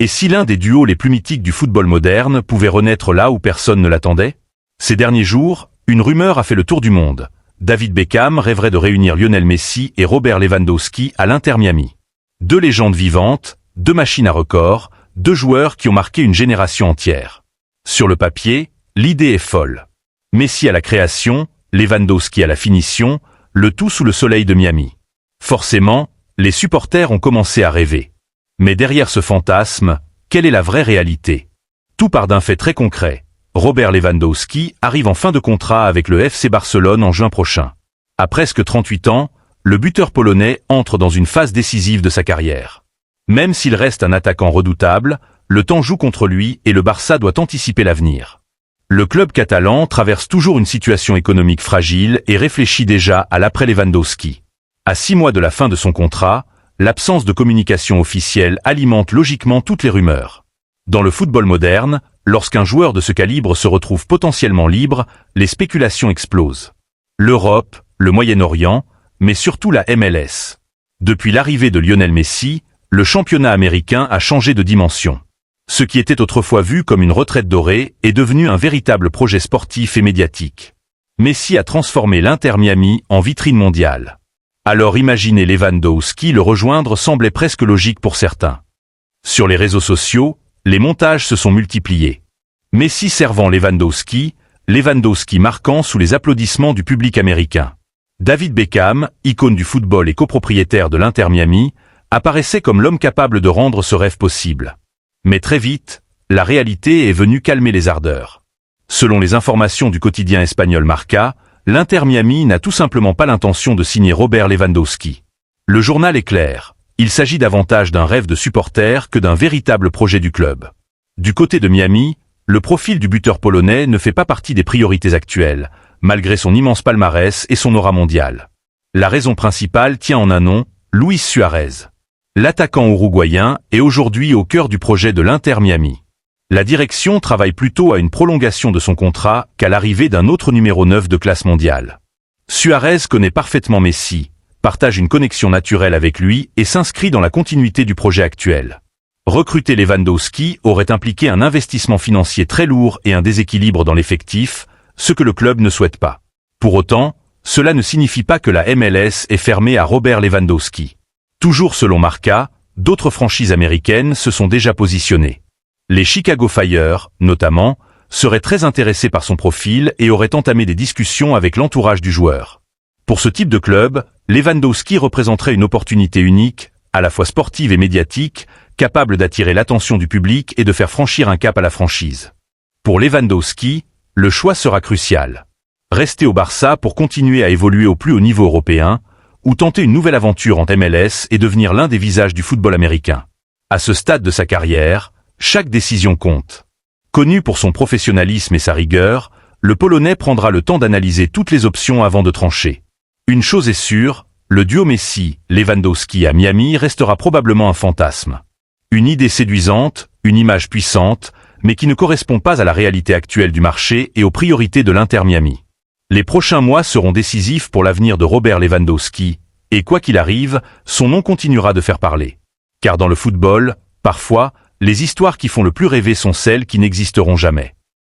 Et si l'un des duos les plus mythiques du football moderne pouvait renaître là où personne ne l'attendait? Ces derniers jours, une rumeur a fait le tour du monde. David Beckham rêverait de réunir Lionel Messi et Robert Lewandowski à l'Inter Miami. Deux légendes vivantes, deux machines à record, deux joueurs qui ont marqué une génération entière. Sur le papier, l'idée est folle. Messi à la création, Lewandowski à la finition, le tout sous le soleil de Miami. Forcément, les supporters ont commencé à rêver. Mais derrière ce fantasme, quelle est la vraie réalité? Tout part d'un fait très concret. Robert Lewandowski arrive en fin de contrat avec le FC Barcelone en juin prochain. À presque 38 ans, le buteur polonais entre dans une phase décisive de sa carrière. Même s'il reste un attaquant redoutable, le temps joue contre lui et le Barça doit anticiper l'avenir. Le club catalan traverse toujours une situation économique fragile et réfléchit déjà à l'après Lewandowski. À 6 mois de la fin de son contrat, l'absence de communication officielle alimente logiquement toutes les rumeurs. Dans le football moderne, lorsqu'un joueur de ce calibre se retrouve potentiellement libre, les spéculations explosent. L'Europe, le Moyen-Orient, mais surtout la MLS. Depuis l'arrivée de Lionel Messi, le championnat américain a changé de dimension. Ce qui était autrefois vu comme une retraite dorée est devenu un véritable projet sportif et médiatique. Messi a transformé l'Inter Miami en vitrine mondiale. Alors imaginer Lewandowski le rejoindre semblait presque logique pour certains. Sur les réseaux sociaux, les montages se sont multipliés. Messi servant Lewandowski, Lewandowski marquant sous les applaudissements du public américain. David Beckham, icône du football et copropriétaire de l'Inter Miami, apparaissait comme l'homme capable de rendre ce rêve possible. Mais très vite, la réalité est venue calmer les ardeurs. Selon les informations du quotidien espagnol Marca, l'Inter Miami n'a tout simplement pas l'intention de signer Robert Lewandowski. Le journal est clair, il s'agit davantage d'un rêve de supporter que d'un véritable projet du club. Du côté de Miami, le profil du buteur polonais ne fait pas partie des priorités actuelles, malgré son immense palmarès et son aura mondiale. La raison principale tient en un nom, Luis Suarez. L'attaquant uruguayen est aujourd'hui au cœur du projet de l'Inter Miami. La direction travaille plutôt à une prolongation de son contrat qu'à l'arrivée d'un autre numéro 9 de classe mondiale. Suarez connaît parfaitement Messi, partage une connexion naturelle avec lui et s'inscrit dans la continuité du projet actuel. Recruter Lewandowski aurait impliqué un investissement financier très lourd et un déséquilibre dans l'effectif, ce que le club ne souhaite pas. Pour autant, cela ne signifie pas que la MLS est fermée à Robert Lewandowski. Toujours selon Marca, d'autres franchises américaines se sont déjà positionnées. Les Chicago Fire, notamment, seraient très intéressés par son profil et auraient entamé des discussions avec l'entourage du joueur. Pour ce type de club, Lewandowski représenterait une opportunité unique, à la fois sportive et médiatique, capable d'attirer l'attention du public et de faire franchir un cap à la franchise. Pour Lewandowski, le choix sera crucial. Rester au Barça pour continuer à évoluer au plus haut niveau européen, ou tenter une nouvelle aventure en MLS et devenir l'un des visages du football américain. À ce stade de sa carrière, chaque décision compte. Connu pour son professionnalisme et sa rigueur, le Polonais prendra le temps d'analyser toutes les options avant de trancher. Une chose est sûre, le duo Messi-Lewandowski à Miami restera probablement un fantasme. Une idée séduisante, une image puissante, mais qui ne correspond pas à la réalité actuelle du marché et aux priorités de l'Inter Miami. Les prochains mois seront décisifs pour l'avenir de Robert Lewandowski, et quoi qu'il arrive, son nom continuera de faire parler. Car dans le football, parfois, les histoires qui font le plus rêver sont celles qui n'existeront jamais.